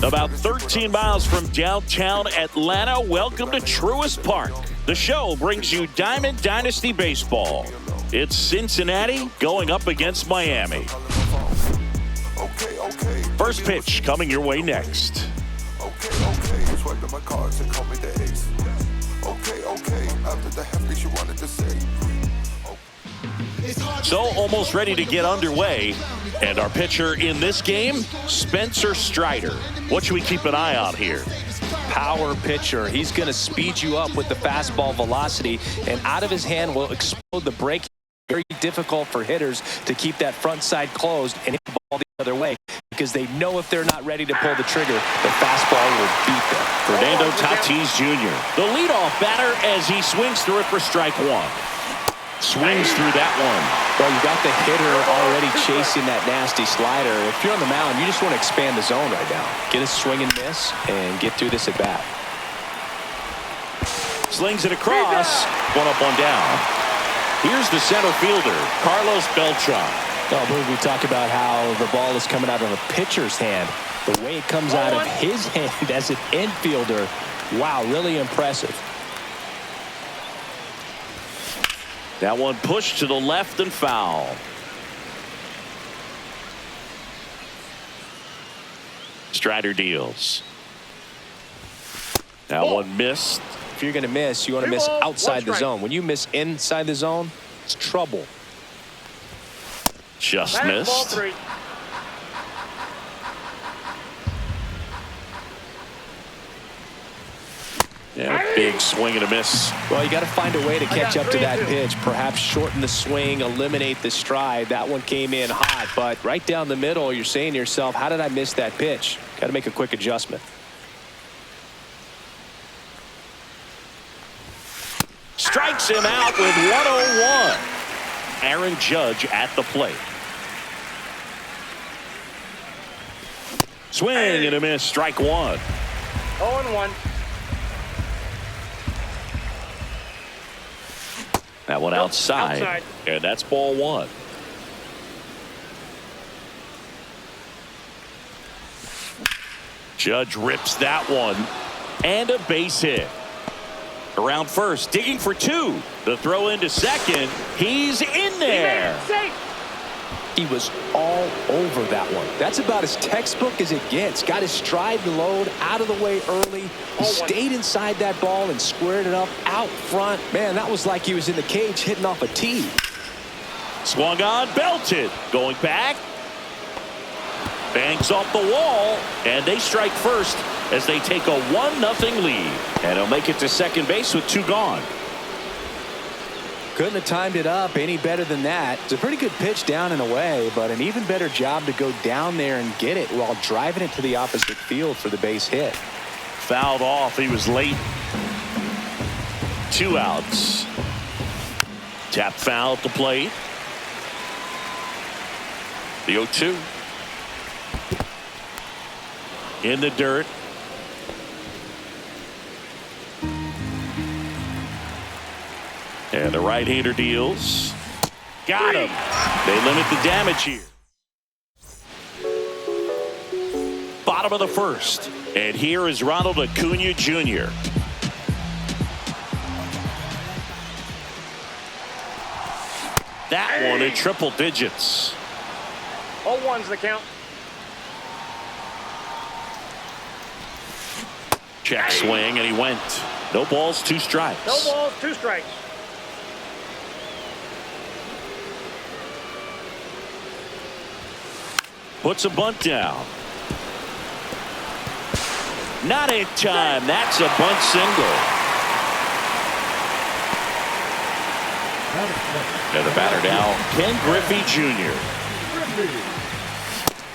About 13 miles from downtown Atlanta, welcome to Truist Park. The show brings you Diamond Dynasty Baseball. It's Cincinnati going up against Miami. First pitch coming your way next. So almost ready to get underway. And our pitcher in this game, Spencer Strider. What should we keep an eye on here? Power pitcher. He's going to speed you up with the fastball velocity, and out of his hand will explode the break. Very difficult for hitters to keep that front side closed and hit the ball the other way, because they know if they're not ready to pull the trigger, the fastball will beat them. Fernando Tatis Jr., the leadoff batter, as he swings through it for strike one. Swings through that one. Well, you got the hitter already chasing that nasty slider. If you're on the mound, you just want to expand the zone right now. Get a swing and miss and get through this at bat. Slings it across. One up, one down. Here's the center fielder, Carlos Beltran. Oh, I believe we talk about how the ball is coming out of a pitcher's hand. The way it comes out of his hand as an infielder, wow, really impressive. That one pushed to the left and foul. Strider deals. That one missed. If you're going to miss, you want to miss outside the zone. When you miss inside the zone, it's trouble. Just missed. Yeah, big swing and a miss. Well, you got to find a way to catch up to that pitch. Perhaps shorten the swing, eliminate the stride. That one came in hot, but right down the middle, you're saying to yourself, how did I miss that pitch? Got to make a quick adjustment. Strikes him out with 101. Aaron Judge at the plate. Swing and a miss, strike one. 0-1. That one outside, and that's ball one. Judge rips that one, and a base hit. Around first, digging for two. The throw into second. He's in there. He was all over that one. That's about as textbook as it gets. Got his stride load out of the way early. He stayed inside that ball and squared it up out front. Man, that was like he was in the cage hitting off a tee. Swung on, belted. Going back. Bangs off the wall, and they strike first as they take a 1-0 lead. And he'll make it to second base with two gone. Couldn't have timed it up any better than that. It's a pretty good pitch down and away, but an even better job to go down there and get it while driving it to the opposite field for the base hit. Fouled off. He was late. 2 outs. Tap foul at the plate. The 0-2. In the dirt. And the right-hander deals. Got him. They limit the damage here. Bottom of the first. And here is Ronald Acuna Jr. That one in triple digits. 0-1's the count. Check swing, and he went. No balls, 2 strikes. No balls, 2 strikes. Puts a bunt down. Not in time. That's a bunt single. And the batter now, Ken Griffey Jr.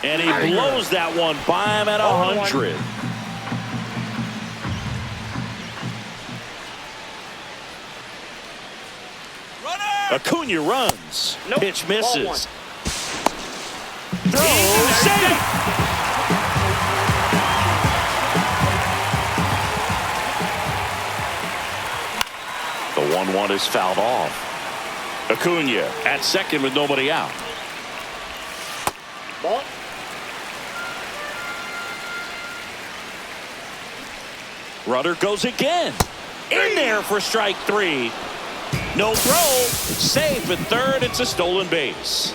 And he blows that one by him at 100. Acuna runs. Nope. Pitch misses. Throw, safe. The 1-1 is fouled off. Acuna at second with nobody out. Ball. Runner goes again. In there for strike 3. No throw. Safe at third. It's a stolen base.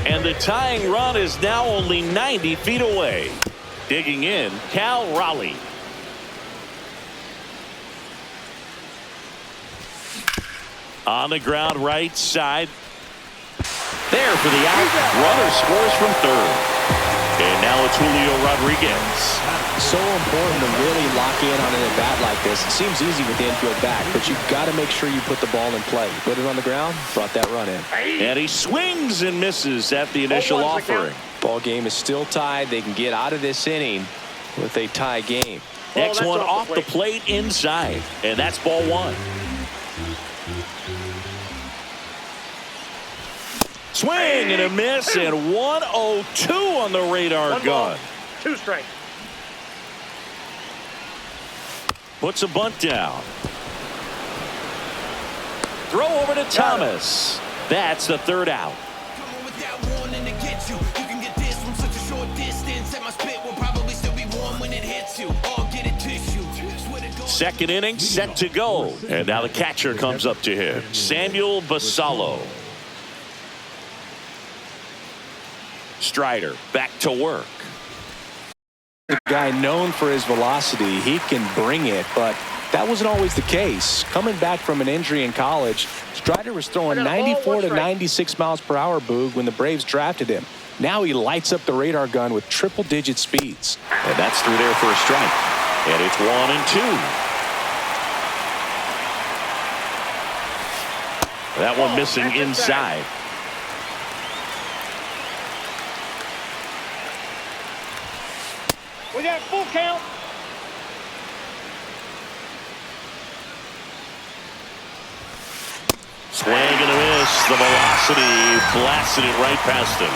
And the tying run is now only 90 feet away. Digging in, Cal Raleigh. On the ground right side. There for the out. Runner scores from third. And now it's Julio Rodriguez. So important to really lock in on an at-bat like this. It seems easy with the infield back, but you've got to make sure you put the ball in play. Put it on the ground, brought that run in. And he swings and misses at the initial offering. Ball game is still tied. They can get out of this inning with a tie game. Next one off the plate inside, and that's ball 1. Swing and a miss, and 102 on the radar gun. 2 strikes. Puts a bunt down. Throw over to Thomas. That's the third out. Second inning set to go. And now the catcher comes up to him. Samuel Basallo. Strider back to work. The guy known for his velocity, he can bring it, but that wasn't always the case. Coming back from an injury in college, Strider was throwing 94 to 96 miles per hour, Boog, when the Braves drafted him. Now he lights up the radar gun with triple-digit speeds. And that's through there for a strike. And it's 1-2. That one missing inside. We got full count. Swing and a miss. The velocity blasted it right past him.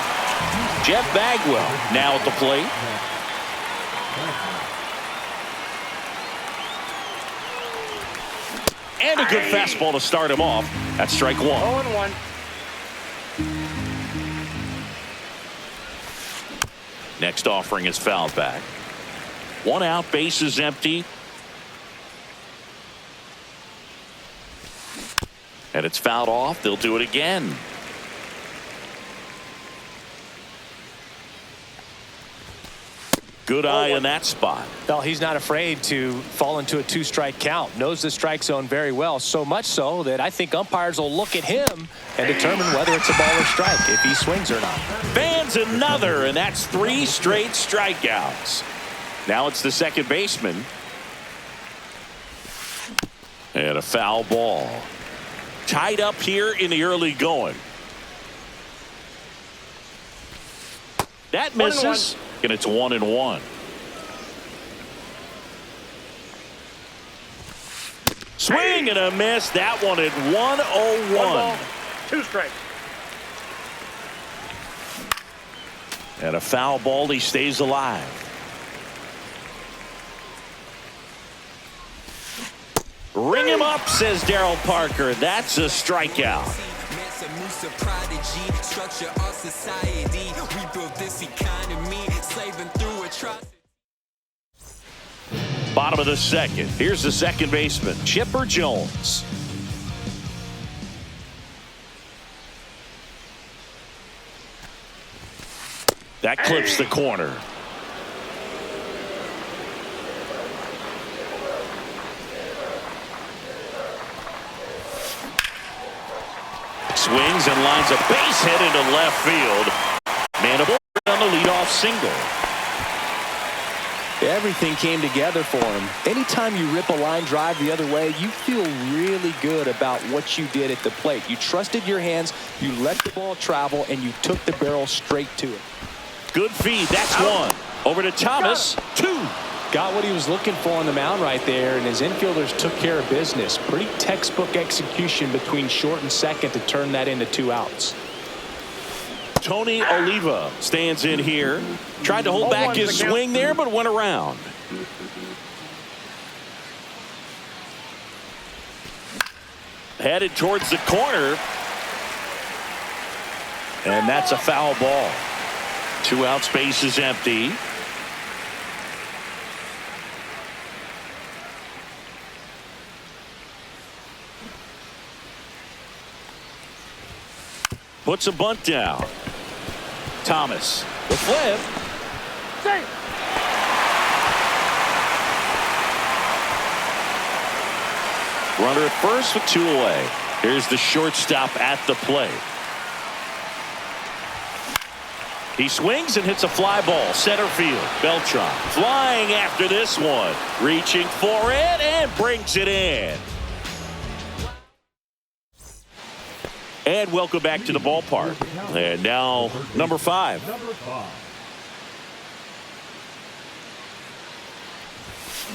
Jeff Bagwell now at the plate. And a good fastball to start him off. That's strike 1. 0-1. Next offering is fouled back. 1 out, base is empty. And it's fouled off. They'll do it again. Good eye in that spot. Well, he's not afraid to fall into a 2-strike count. Knows the strike zone very well. So much so that I think umpires will look at him and determine whether it's a ball or strike, if he swings or not. Fans another, and that's 3 straight strikeouts. Now it's the second baseman. And a foul ball. Tied up here in the early going. That misses. And it's 1-1. Swing and a miss. That one at 101. 2 strikes. And a foul ball. He stays alive. Ring him up, says Daryl Parker. That's a strikeout. Bottom of the second. Here's the second baseman, Chipper Jones. That clips the corner. Swings and lines a base hit into left field. Manable on the leadoff single. Everything came together for him. Anytime you rip a line drive the other way, you feel really good about what you did at the plate. You trusted your hands, you let the ball travel, and you took the barrel straight to it. Good feed. That's 1. Over to Thomas. 2. Got what he was looking for on the mound right there, and his infielders took care of business. Pretty textbook execution between short and second to turn that into 2 outs. Tony Oliva stands in here. Tried to hold back his swing there, but went around. Headed towards the corner. And that's a foul ball. 2 out, space is empty. Puts a bunt down. Thomas, the flip. Safe. Runner at first with 2 away. Here's the shortstop at the plate. He swings and hits a fly ball center field. Beltran flying after this one, reaching for it and brings it in. And welcome back to the ballpark. And now number 5.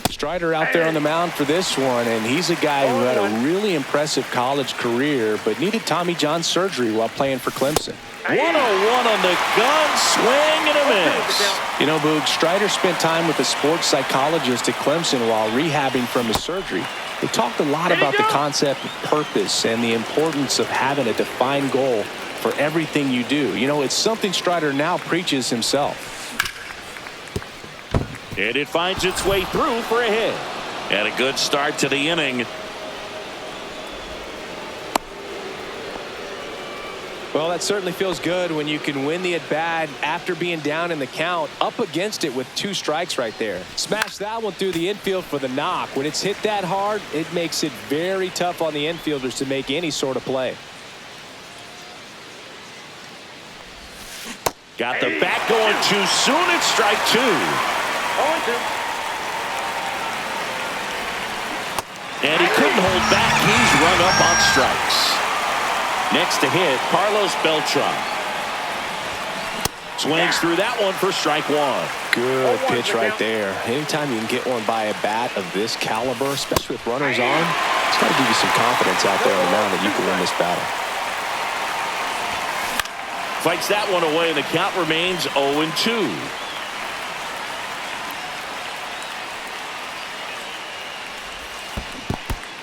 Strider out there on the mound for this one, and he's a guy who had a really impressive college career but needed Tommy John surgery while playing for Clemson. 1-0-1 on the gun, swing and a miss. You know, Boog, Strider spent time with a sports psychologist at Clemson while rehabbing from his surgery. They talked a lot about the concept of purpose and the importance of having a defined goal for everything you do. You know, it's something Strider now preaches himself. And it finds its way through for a hit. And a good start to the inning. Well, that certainly feels good when you can win the at-bat after being down in the count, up against it with 2 strikes right there. Smash that one through the infield for the knock. When it's hit that hard, it makes it very tough on the infielders to make any sort of play. Got the bat going too soon. It's strike 2. 0-2. And he couldn't hold back. He's run up on strikes. Next to hit, Carlos Beltran. Swings through that one for strike 1. Good pitch right there. Anytime you can get one by a bat of this caliber, especially with runners on, it's got to give you some confidence out there on the mound that you can win this battle. Fights that one away, and the count remains 0-2.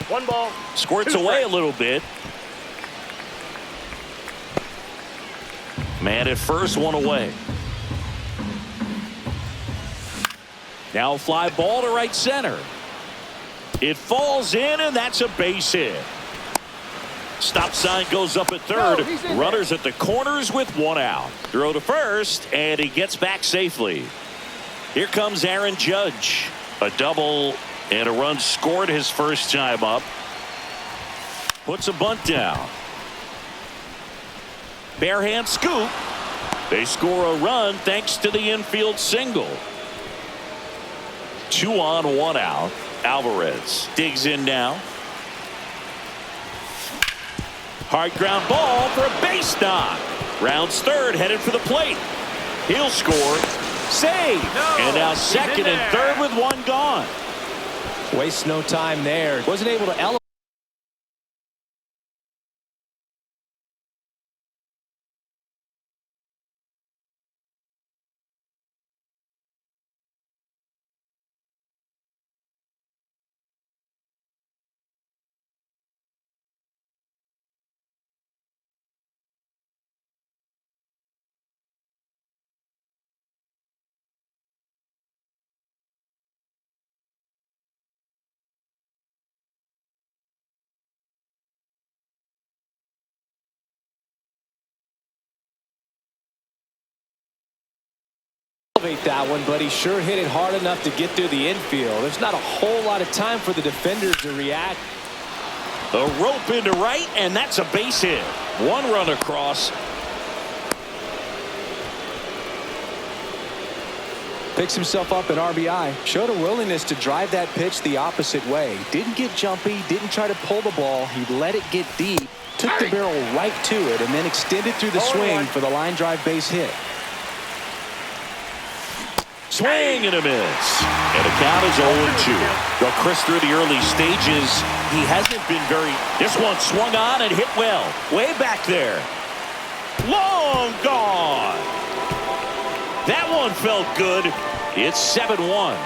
One ball. Squirts 2 away strikes. a little bit. Man at first, 1 away. Now a fly ball to right center. It falls in, and that's a base hit. Stop sign goes up at third. Runners at the corners with 1 out. Throw to first, and he gets back safely. Here comes Aaron Judge. A double and a run scored his first time up. Puts a bunt down. Barehand scoop. They score a run thanks to the infield single. 2 on, 1 out. Alvarez digs in now. Hard ground ball for a base knock. Rounds third, headed for the plate. He'll score. Save. And now second and third with 1 gone. Wastes no time there. Wasn't able to elevate. That one, but he sure hit it hard enough to get through the infield. There's not a whole lot of time for the defenders to react. A rope into right, and that's a base hit. 1 run across. Picks himself up at RBI. Showed a willingness to drive that pitch the opposite way. Didn't get jumpy, didn't try to pull the ball. He let it get deep, took the barrel right to it, and then extended through the swing for the line drive base hit. Swing and a miss. And the count is 0-2. Well, Chris, through the early stages, he hasn't been very... This one swung on and hit well. Way back there. Long gone. That one felt good. It's 7-1.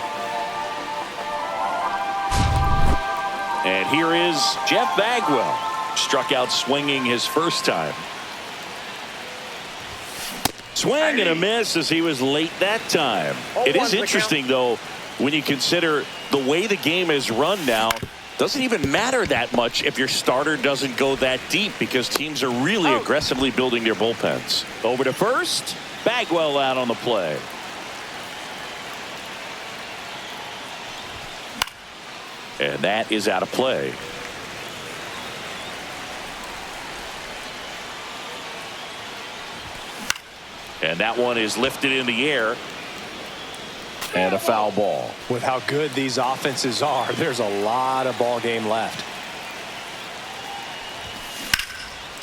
And here is Jeff Bagwell. Struck out swinging his first time. Swing and a miss as he was late that time. It is interesting, though, when you consider the way the game is run now. Doesn't even matter that much if your starter doesn't go that deep because teams are really aggressively building their bullpens. Over to first. Bagwell out on the play. And that is out of play. And that one is lifted in the air. And a foul ball. With how good these offenses are, there's a lot of ball game left.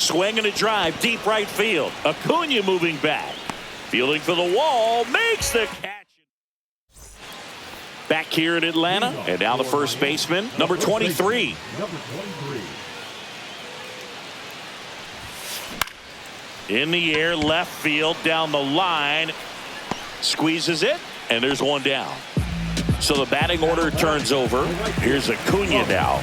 Swing and a drive, deep right field. Acuna moving back. Fielding for the wall, makes the catch. Back here in Atlanta, and now the first baseman, number 23. In the air, left field, down the line. Squeezes it, and there's one down. So the batting order turns over. Here's Acuna now.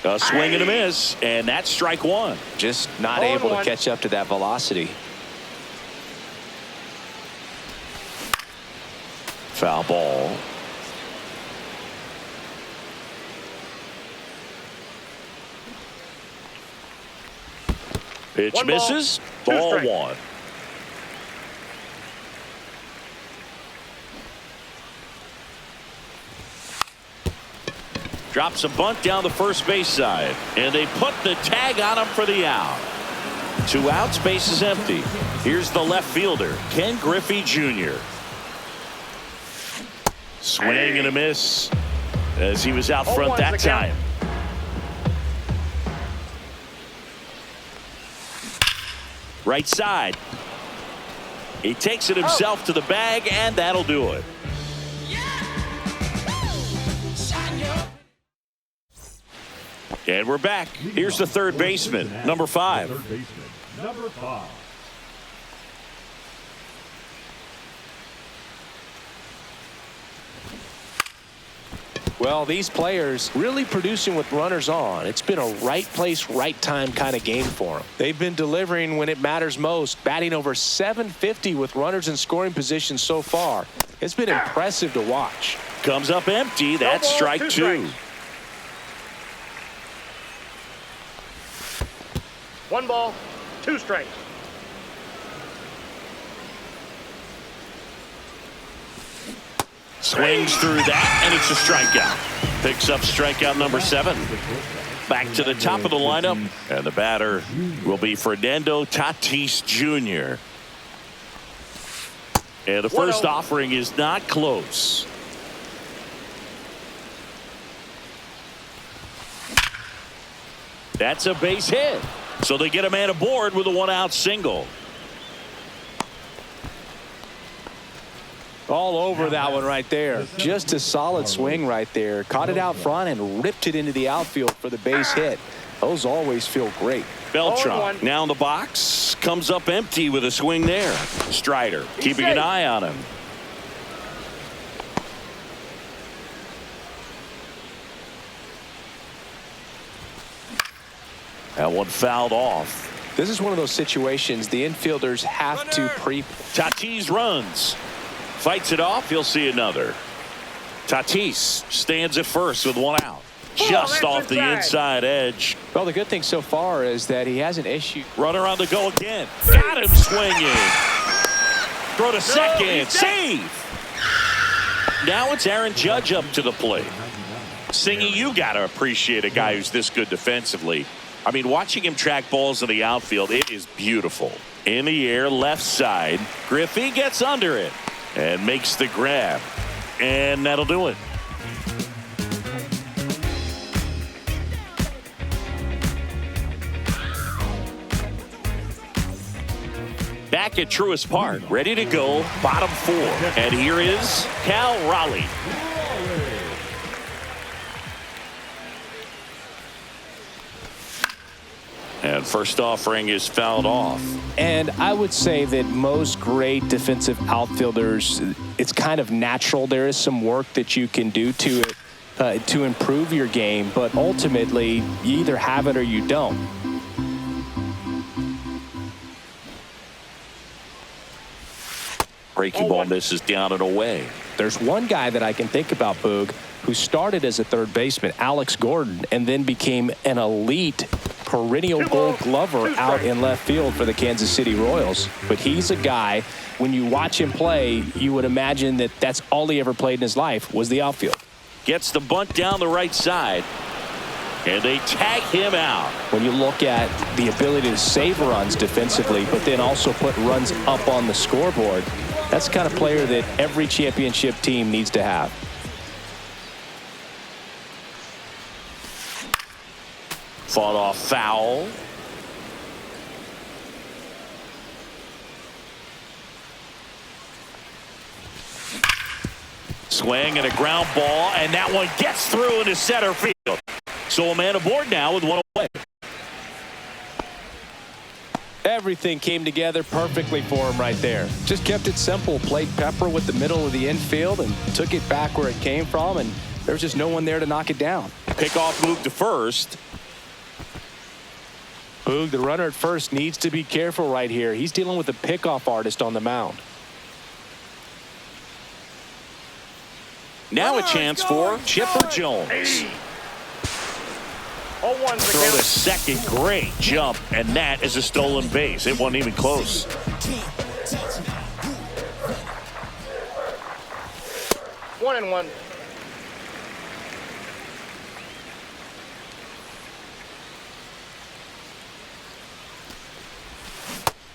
A swing and a miss, and that's strike one. Just not able to catch up to that velocity. Foul ball. Pitch misses. Ball one. Drops a bunt down the first base side, and they put the tag on him for the out. 2 outs, base is empty. Here's the left fielder, Ken Griffey Jr. Swing and a miss as he was out front that time. Right side. He takes it himself to the bag, and that'll do it. And we're back. Here's the third baseman, number 5. Well, these players really producing with runners on. It's been a right place, right time kind of game for them. They've been delivering when it matters most, batting over .750 with runners in scoring position so far. It's been impressive to watch. Comes up empty. That's strike 2. 1 ball, 2 strikes. Swings through that, and it's a strikeout. Picks up strikeout number 7. Back to the top of the lineup, and the batter will be Fernando Tatis Jr. And the first offering is not close. That's a base hit. So they get a man aboard with a 1-out single. All over that one right there. Just a solid swing right there. Caught it out front and ripped it into the outfield for the base hit. Those always feel great. Beltran now in the box. Comes up empty with a swing there. Strider keeping an eye on him. That one fouled off. This is one of those situations the infielders have to Tatis runs. Fights it off. He'll see another. Tatis stands at first with 1 out. Just off the inside edge. Well, the good thing so far is that he hasn't issued. Runner on the go again. Got him swinging. Throw to second. Save. Now it's Aaron Judge up to the plate. Singy, you got to appreciate a guy who's this good defensively. I mean, watching him track balls in the outfield, it is beautiful. In the air, left side. Griffey gets under it and makes the grab. And that'll do it. Back at Truist Park, ready to go, bottom 4. And here is Cal Raleigh. And first offering is fouled off. And I would say that most great defensive outfielders, it's kind of natural. There is some work that you can do to it. to improve your game, but ultimately you either have it or you don't. Breaking ball misses down and away. There's one guy that I can think about, Boog, who started as a third baseman, Alex Gordon, and then became an elite perennial Gold Glover out in left field for the Kansas City Royals. But he's a guy, when you watch him play, you would imagine that that's all he ever played in his life was the outfield. Gets the bunt down the right side, and they tag him out. When you look at the ability to save runs defensively, but then also put runs up on the scoreboard, that's the kind of player that every championship team needs to have. Fought off foul. Swing and a ground ball, and that one gets through into center field. So a man aboard now with one away. Everything came together perfectly for him right there. Just kept it simple, played pepper with the middle of the infield and took it back where it came from, and there was just no one there to knock it down. Pickoff move to first. Boog, the runner at first needs to be careful right here. He's dealing with a pickoff artist on the mound. Now a chance for Chipper Jones. 0-1 Throw the second, great jump, and that is a stolen base. It wasn't even close. One and one.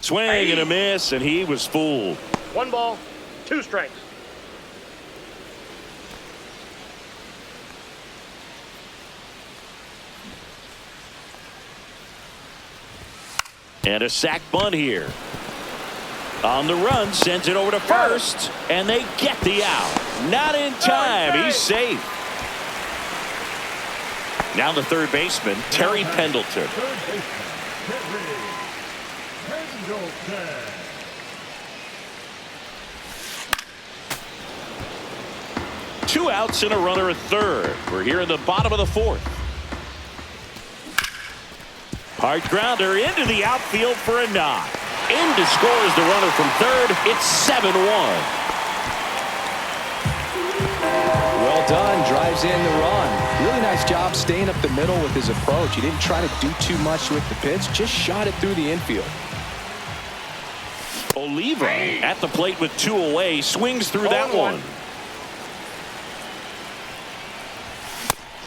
Swing and a miss, and he was fooled. 1 ball, 2 strikes. And a sac bunt here. On the run, sends it over to first, and they get the out. Not in time. He's safe. Now the third baseman, Terry Pendleton. Two outs and a runner at third. We're here in the bottom of the fourth. Hard grounder into the outfield for a knock. In to score is the runner from third. It's 7-1. Well done. Drives in the run. Really nice job staying up the middle with his approach. He didn't try to do too much with the pitch. Just shot it through the infield. Oliva at the plate with 2 away. Swings through that one.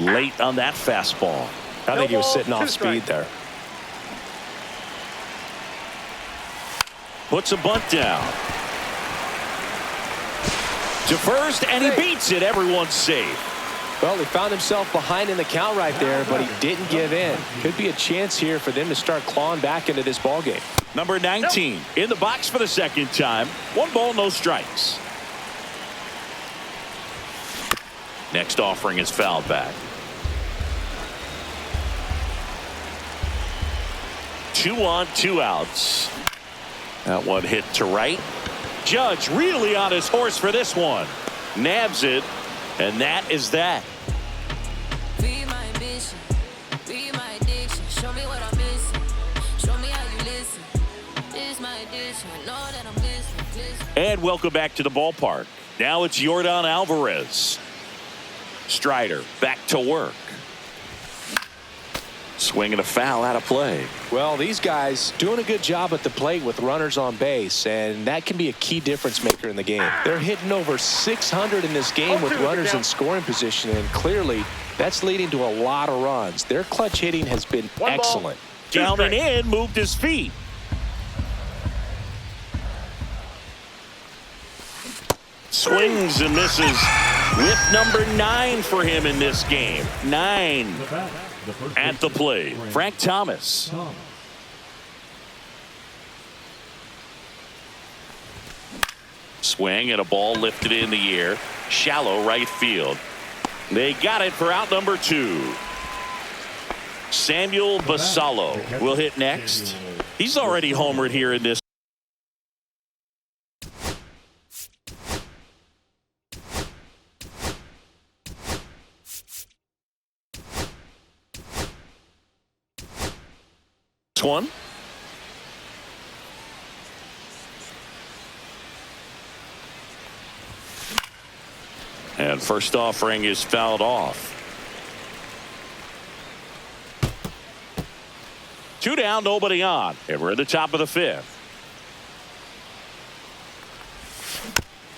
Late on that fastball. I think he was sitting off speed there. Puts a bunt down. To first, and he beats it. Everyone's safe. Well, he found himself behind in the count right there, but he didn't give in. Could be a chance here for them to start clawing back into this ballgame. Number 19 in the box for the second time. 1 ball, no strikes. Next offering is fouled back. 2 on, 2 outs. That one hit to right. Judge really on his horse for this one. Nabs it, and that is that. Be my ambition, be my addiction. Show me what I'm missing. Show me how you listen. This is my addiction. I know that I'm listening. And welcome back to the ballpark. Now it's Yordan Alvarez. Strider back to work. Swinging a foul out of play. Well, these guys doing a good job at the plate with runners on base, and that can be a key difference maker in the game. They're hitting over 600 in this game with runners in scoring position, and clearly that's leading to a lot of runs. Their clutch hitting has been excellent. Down and in, moved his feet. Swings and misses with number 9 for him in this game. 9 at the plate. Frank Thomas. Swing and a ball lifted in the air. Shallow right field. They got it for out number 2. Samuel Basallo will hit next. He's already homered here in this. one. And first offering is fouled off. 2 down, nobody on. And we're at the top of the 5th.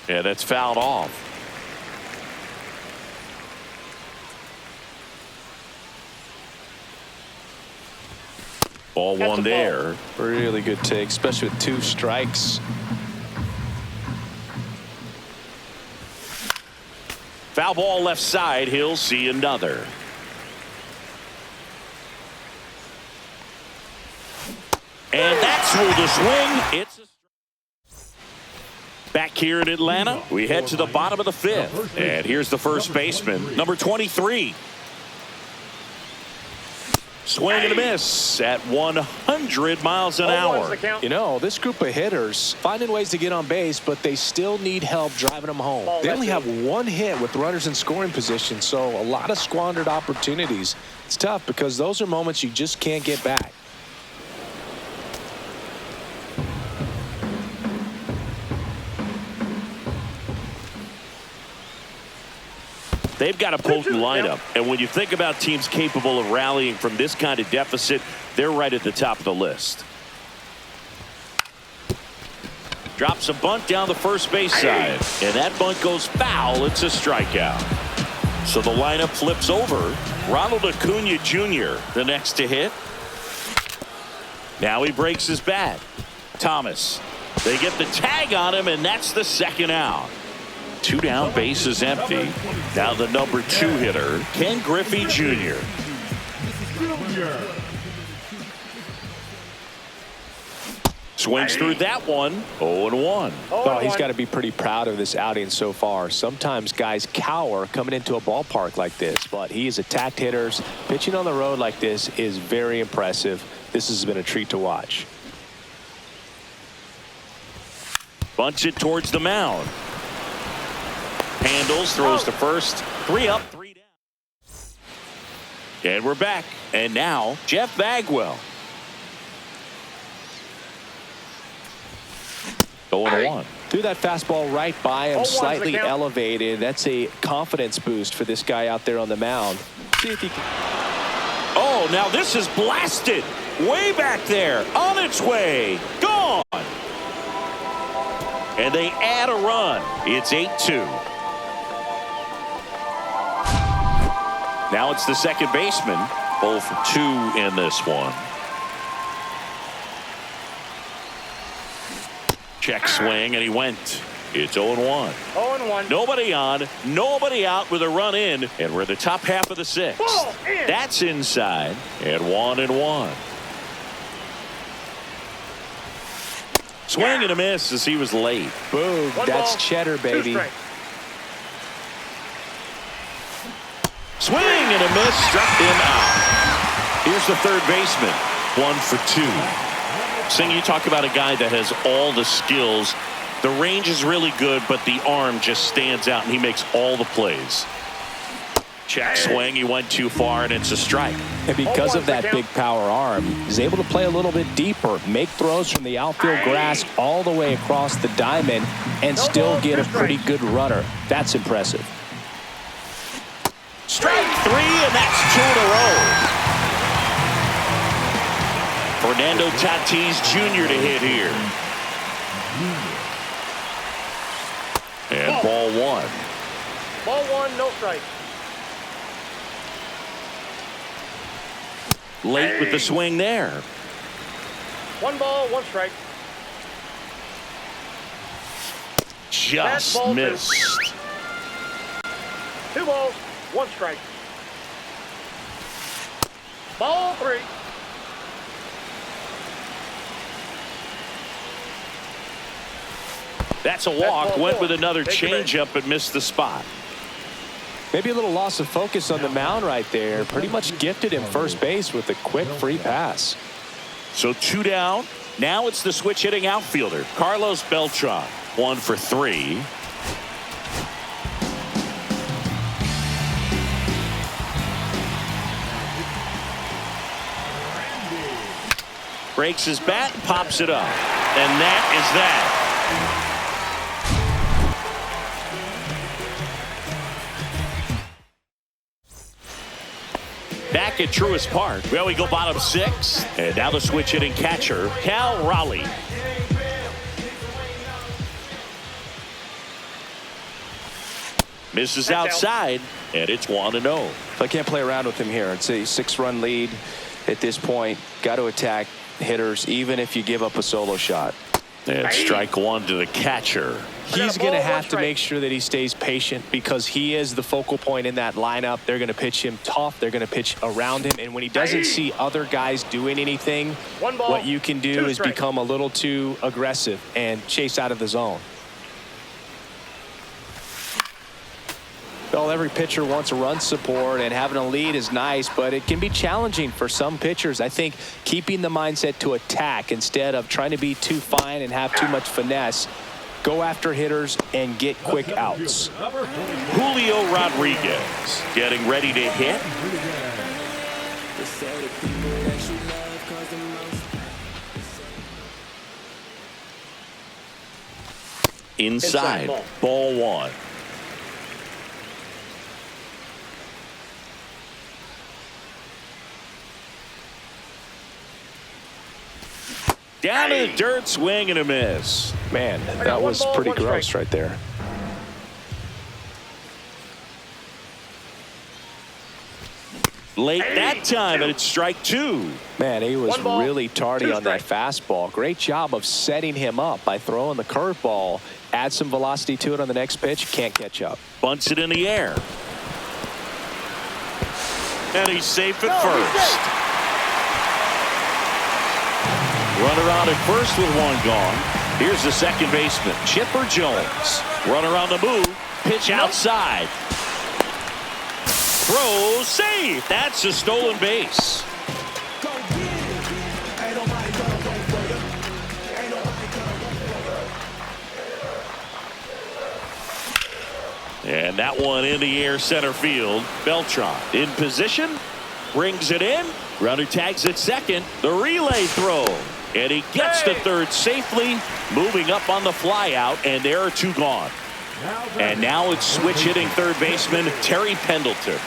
And that's fouled off. Ball That's one a there. Really good take, especially with 2 strikes. Foul ball left side. He'll see another. And that's ruled a swing. It's back here in Atlanta. We head to the bottom of the 5th. And here's the first baseman, number 23. Swing and a miss at 100 miles an hour. You know, this group of hitters finding ways to get on base, but they still need help driving them home. They only have 1 hit with runners in scoring position, so a lot of squandered opportunities. It's tough because those are moments you just can't get back. They've got a potent lineup, and when you think about teams capable of rallying from this kind of deficit, they're right at the top of the list. Drops a bunt down the first base side, and that bunt goes foul. It's a strikeout. So the lineup flips over. Ronald Acuna Jr., the next to hit. Now he breaks his bat. Thomas. They get the tag on him, and that's the second out. 2 down, base is empty. Now the number 2 hitter, Ken Griffey Jr. Swings through that one. 0-1. Oh, he's got to be pretty proud of this outing so far. Sometimes guys cower coming into a ballpark like this, but he has attacked hitters. Pitching on the road like this is very impressive. This has been a treat to watch. Bunts it towards the mound. Handles, throws to first. 3 up, 3 down. And we're back. And now, Jeff Bagwell. 0-1. Threw that fastball right by him, slightly elevated. That's a confidence boost for this guy out there on the mound. See if he can. Oh, now this is blasted. Way back there. On its way. Gone. And they add a run. It's 8-2. Now it's the second baseman. 0 for 2 in this one. Check swing, and he went. It's 0-1. 0-1. Nobody on, nobody out with a run in, and we're the top half of the 6th. That's inside, and 1-1. Swing and a miss as he was late. Boom. That's cheddar, baby. Swing and a miss, struck him out. Here's the third baseman, 1 for 2. Sing, you talk about a guy that has all the skills. The range is really good, but the arm just stands out, and he makes all the plays. Check swing, he went too far, and it's a strike. And because of that big power arm, he's able to play a little bit deeper, make throws from the outfield grass all the way across the diamond, and still get a pretty good runner. That's impressive. Strike 3, and that's 2 in a row. Fernando Tatis Jr. to hit here. And ball 1. Ball 1, no strike. Late with the swing there. 1 ball, 1 strike. Just missed. 2 balls, 1 strike. Ball 3. That's a walk. Went with another changeup and missed the spot. Maybe a little loss of focus on the mound right there. Pretty much gifted him first base with a quick free pass. So 2 down. Now it's the switch hitting outfielder, Carlos Beltran. 1 for 3. Breaks his bat and pops it up. And that is that. Back at Truist Park. Well, we go bottom 6. And now the switch hitting catcher, Cal Raleigh. Misses outside, and it's 1-0. I can't play around with him here. It's a 6-run lead at this point. Got to attack hitters, even if you give up a solo shot. And strike 1 to the catcher. He's going to have to make sure that he stays patient because he is the focal point in that lineup. They're going to pitch him tough. They're going to pitch around him. And when he doesn't see other guys doing anything, what you can do is become a little too aggressive and chase out of the zone. Well, every pitcher wants a run support, and having a lead is nice, but it can be challenging for some pitchers. I think keeping the mindset to attack instead of trying to be too fine and have too much finesse, go after hitters and get quick outs. Julio Rodriguez getting ready to hit. Inside, ball 1. Down in the dirt, swing and a miss. Man, that was pretty gross right there. Late that time, and it's strike 2. Man, he was really tardy on that fastball. Great job of setting him up by throwing the curveball. Add some velocity to it on the next pitch. Can't catch up. Bunts it in the air. And he's safe at first. Runner on at first with 1 gone. Here's the second baseman, Chipper Jones. Runner on the move. Pitch outside. Throw, save. That's a stolen base. And that one in the air center field. Beltran in position. Brings it in. Runner tags at second. The relay throw. And he gets to third safely, moving up on the fly out, and there are 2 gone. And now it's switch hitting third baseman Terry Pendleton.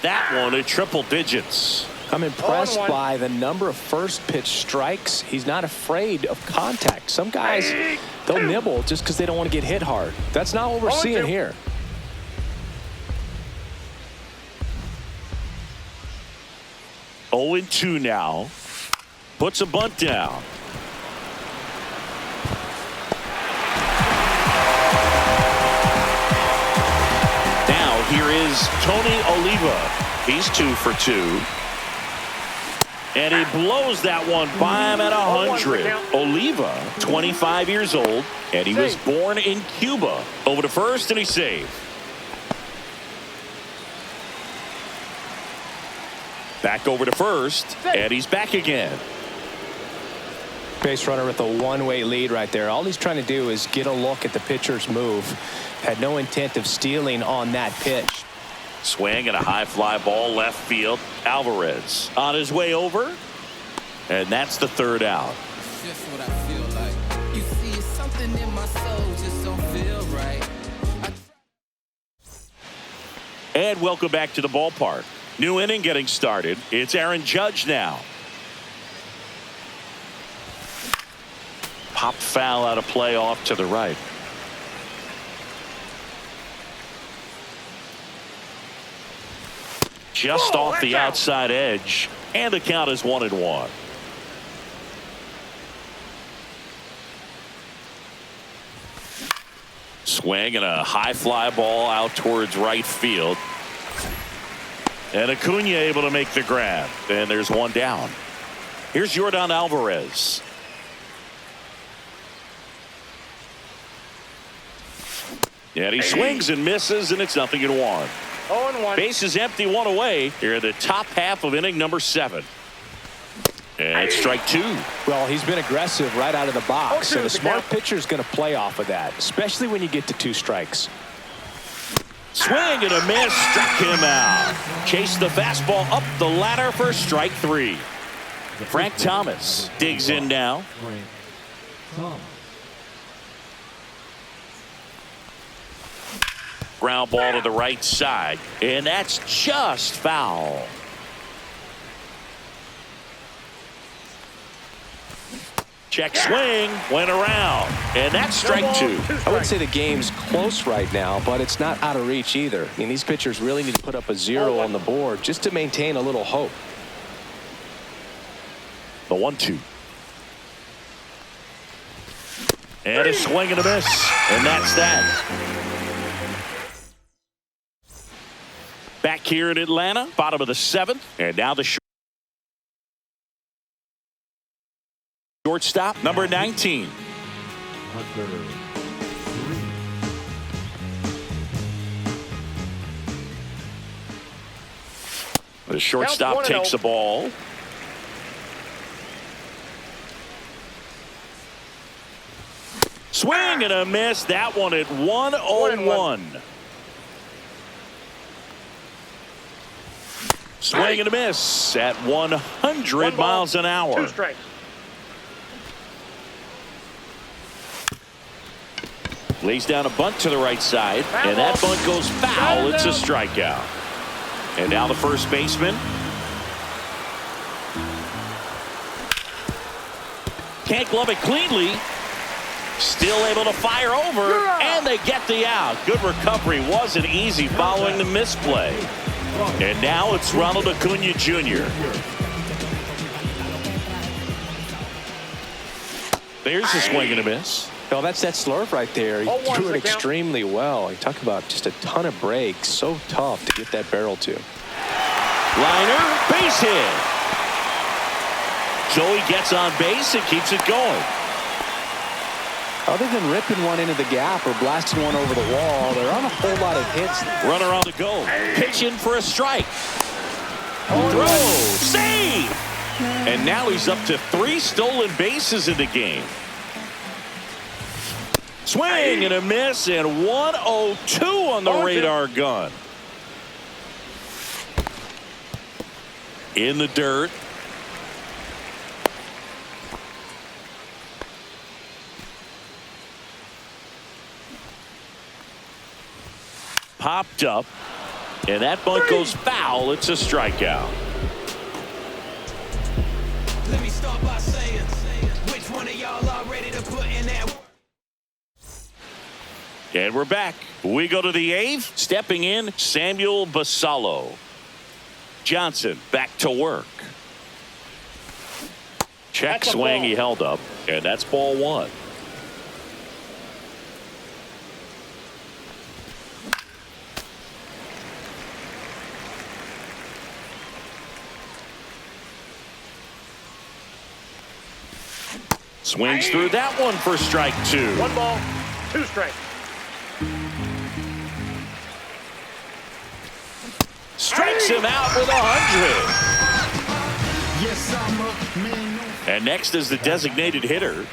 That one at triple digits. I'm impressed by the number of first pitch strikes. He's not afraid of contact. Some guys, they'll nibble just because they don't want to get hit hard. That's not what we're seeing here. 0-2 now. Puts a bunt down. Now here is Tony Oliva. He's 2 for 2. And he blows that one by him at 100. Oliva, 25 years old, and he was born in Cuba. Over to first, and he's saved. Back over to first, and he's back again. Base runner with a 1-way lead right there. All he's trying to do is get a look at the pitcher's move. Had no intent of stealing on that pitch. Swing and a high fly ball left field. Alvarez on his way over, and that's the 3rd out. It's just what I feel like. You see, it's something in my soul just don't feel right. And welcome back to the ballpark. New inning getting started. It's Aaron Judge now. Pop foul out of play off to the right. Just off the outside edge, and the count is 1-1. Swing and a high fly ball out towards right field. And Acuna able to make the grab. And there's 1 down. Here's Yordan Alvarez. And he swings and misses, and it's 0-1. 0-1. Base is empty, 1 away. Here in the top half of inning number 7. And it's strike 2. Well, he's been aggressive right out of the box, and a smart pitcher is going to play off of that, especially when you get to 2 strikes. Swing and a miss, struck him out. Chased the fastball up the ladder for strike 3. Frank Thomas digs in now. Ground ball to the right side, and that's just foul. Check swing, went around, and that's strike 2. I would say the game's close right now, but it's not out of reach either. I mean, these pitchers really need to put up a 0 on the board just to maintain a little hope. The 1-2. And a swing and a miss, and that's that. Back here in Atlanta, bottom of the 7th, and now the shortstop, number 19. The shortstop takes the ball. Swing and a miss. That one at 1-0-1. Swing and a miss at 100 miles an hour. 2 strikes. Lays down a bunt to the right side, and that bunt goes foul. It's a strikeout. And now the first baseman. Can't glove it cleanly. Still able to fire over, and they get the out. Good recovery. Wasn't easy following the misplay. And now it's Ronald Acuna Jr. There's a swing and a miss. Well, that's that slurve right there. He threw it extremely well. You talk about just a ton of breaks. So tough to get that barrel to. Liner, base hit. So he gets on base and keeps it going. Other than ripping one into the gap or blasting one over the wall, there aren't a whole lot of hits. Runner on the go. Pitching for a strike. Throw. Save. And now he's up to 3 stolen bases in the game. Swing and a miss, and 102 on the radar gun. In the dirt. Popped up, and that bunt goes foul. It's a strikeout. Let me start by saying, which one of y'all are ready to put in that? And we're back. We go to the 8th. Stepping in, Samuel Basallo. Johnson back to work. Check swing, he held up, and that's ball 1. Swings through that one for strike 2. 1 ball, 2 strikes. Strikes him out with 100. And next is the designated hitter.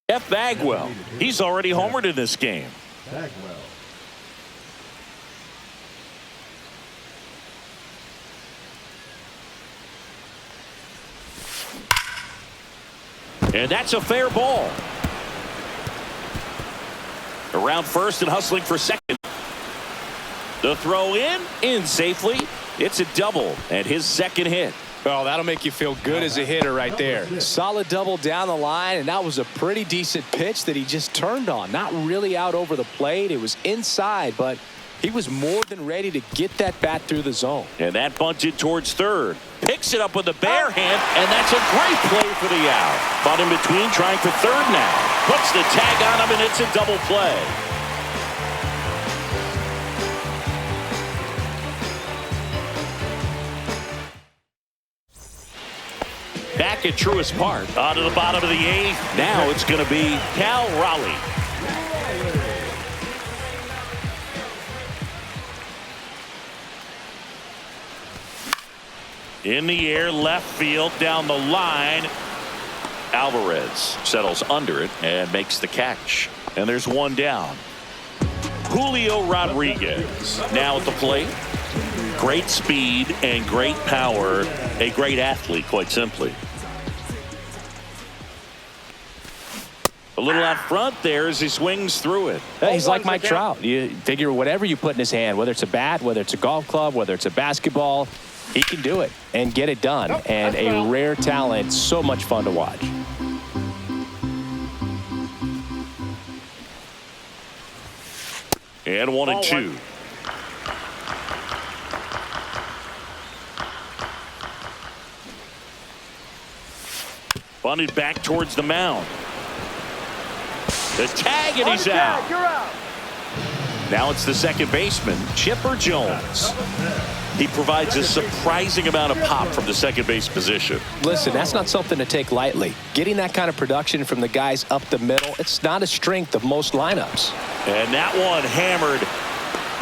Jeff Bagwell. He's already homered in this game. And that's a fair ball. Around first and hustling for second. The throw in safely. It's a double and his second hit. Well, that'll make you feel good as a hitter right there. Solid double down the line, and that was a pretty decent pitch that he just turned on. Not really out over the plate. It was inside, but He was more than ready to get that bat through the zone. And that bunted towards third. Picks it up with a bare hand, and that's a great play for the out. But in between, trying for third now. Puts the tag on him, and it's a double play. Back at Truist Park, on to the bottom of the eighth. Now it's going to be Cal Raleigh. In the air, left field, down the line. Alvarez settles under it and makes the catch. And there's one down. Julio Rodriguez now at the plate. Great speed and great power. A great athlete, quite simply. A little out front there as he swings through it. He's like Mike Trout. You figure whatever you put in his hand, whether it's a bat, whether it's a golf club, whether it's a basketball, he can do it and get it done. And a rare talent, so much fun to watch. And 1-2. Bunted back towards the mound. The tag, and he's out. You're out. Now it's the second baseman, Chipper Jones. He provides a surprising amount of pop from the second base position. Listen, that's not something to take lightly. Getting that kind of production from the guys up the middle, it's not a strength of most lineups. And that one hammered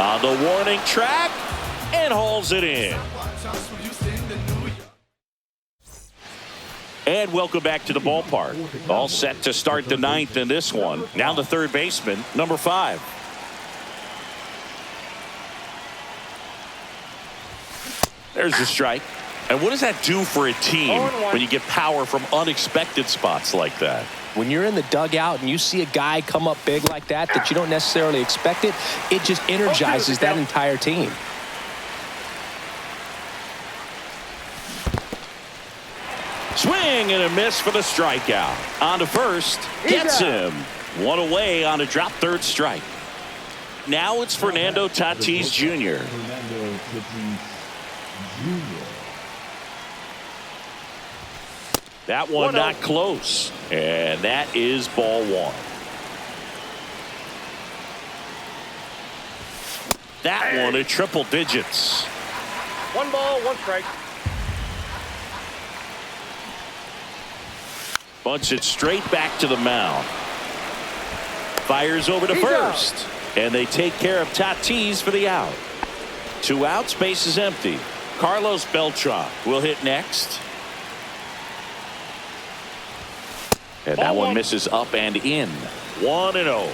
on the warning track and hauls it in. And welcome back to the ballpark. All set to start the ninth in this one. Now the third baseman, number 5. There's the strike. And what does that do for a team when you get power from unexpected spots like that? When you're in the dugout and you see a guy come up big like that you don't necessarily expect it, it just energizes that entire team. Swing and a miss for the strikeout. On to first. Gets him. One away on a drop third strike. Now it's Fernando Tatis Jr. That one not close. And that is ball one. That one at triple digits. 1 ball, 1 strike. Bunts it straight back to the mound. Fires over to first. And they take care of Tatis for the out. 2 outs, base is empty. Carlos Beltran will hit next. And that one misses up and in. 1-0.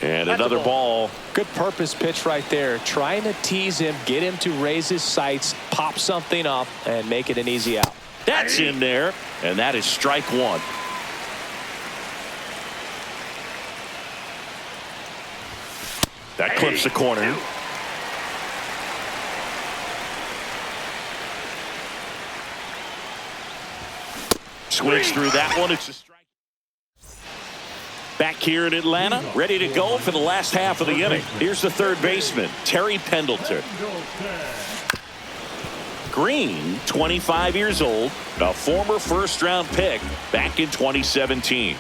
And another ball. Good purpose pitch right there. Trying to tease him, get him to raise his sights, pop something up, and make it an easy out. That's in there. And that is strike 1. That clips the corner. Swings through that one. It's a strike. Back here in Atlanta, ready to go for the last half of the inning. Here's the third baseman, Terry Pendleton. Green, 25 years old, a former first-round pick back in 2017.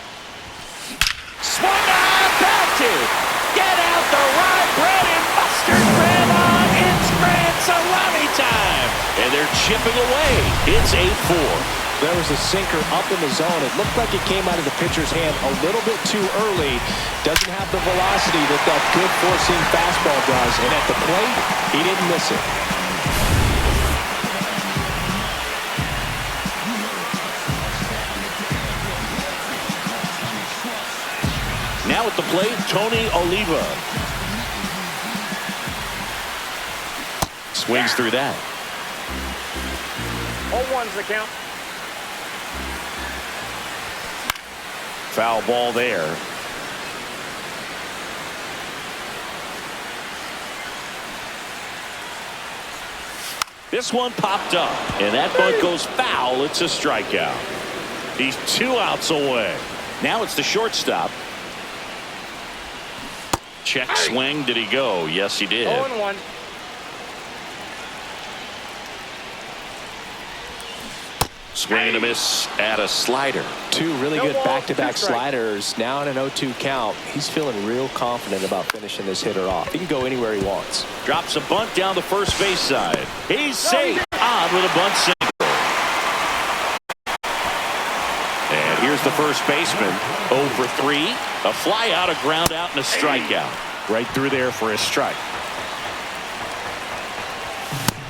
Swung on, belted. Get out the rye bread and mustard bread on. It's grand salami time. And they're chipping away. It's 8-4. There was a sinker up in the zone. It looked like it came out of the pitcher's hand a little bit too early. Doesn't have the velocity that good four-seam fastball does. And at the plate, he didn't miss it. Now at the plate, Tony Oliva. Swings through that. 0-1's the count. Foul ball there. This one popped up, and that bunt goes foul. It's a strikeout. He's 2 outs away. Now it's the shortstop, Check swing. Did he go? Yes, he did. 0-1. Swing and a miss at a slider. Two really No good ball, back-to-back 2 strikes. sliders. Now in an 0-2 count. He's feeling real confident about finishing this hitter off. He can go anywhere he wants. Drops a bunt down the first base side. He's safe. On with a bunt single. And here's the first baseman. 0 for 3. A fly out, a ground out, and a strikeout. Right through there for a strike.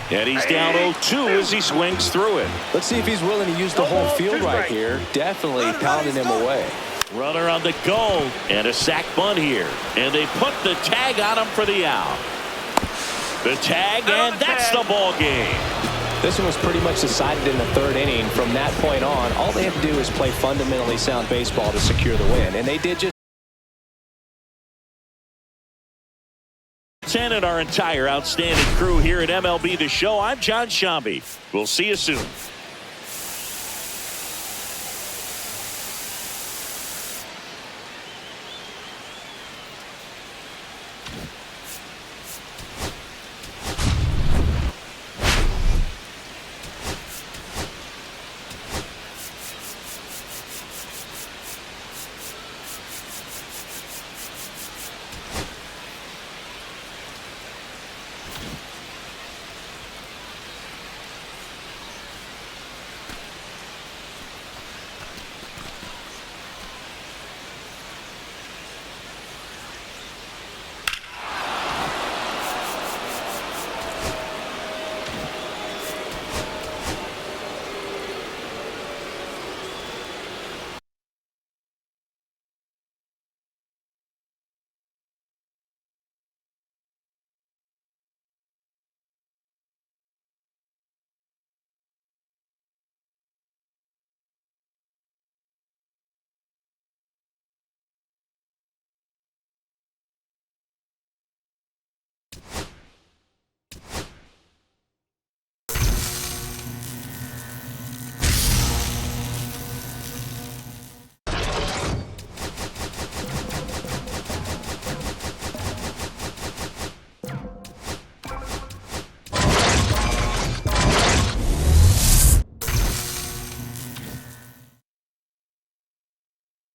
And he's down 0-2 as he swings through it. Let's see if he's willing to use the whole field right here. Definitely pounding him away. Runner on the go. And a sac bunt here. And they put the tag on him for the out. The tag, and that's the ball game. This one was pretty much decided in the third inning. From that point on, all they had to do is play fundamentally sound baseball to secure the win. And they did just 10 and our entire outstanding crew here at MLB The Show. I'm John Shambi. We'll see you soon.